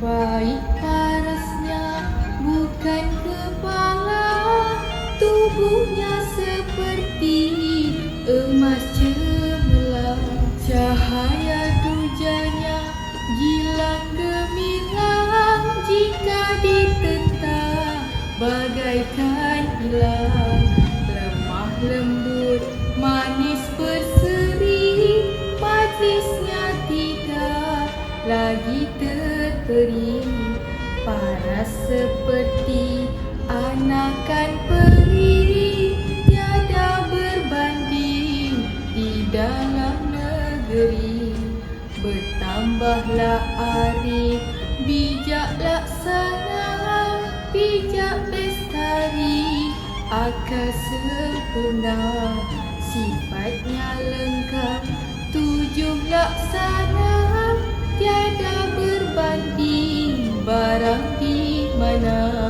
Baik parasnya bukan kepala, tubuhnya seperti emas cemerlang. Cahaya dujanya gilang gemilang, jika ditentang bagaikan hilang. Lemah lembut manis berseri, majlisnya tidak lagi terperi. Paras seperti anakan peri, tiada berbanding di dalam negeri. Bertambahlah arif, bijak laksana, bijak lestari, akal sempurna. Sifatnya lengkap, 7 laksana, tiada berbanding barang di mana.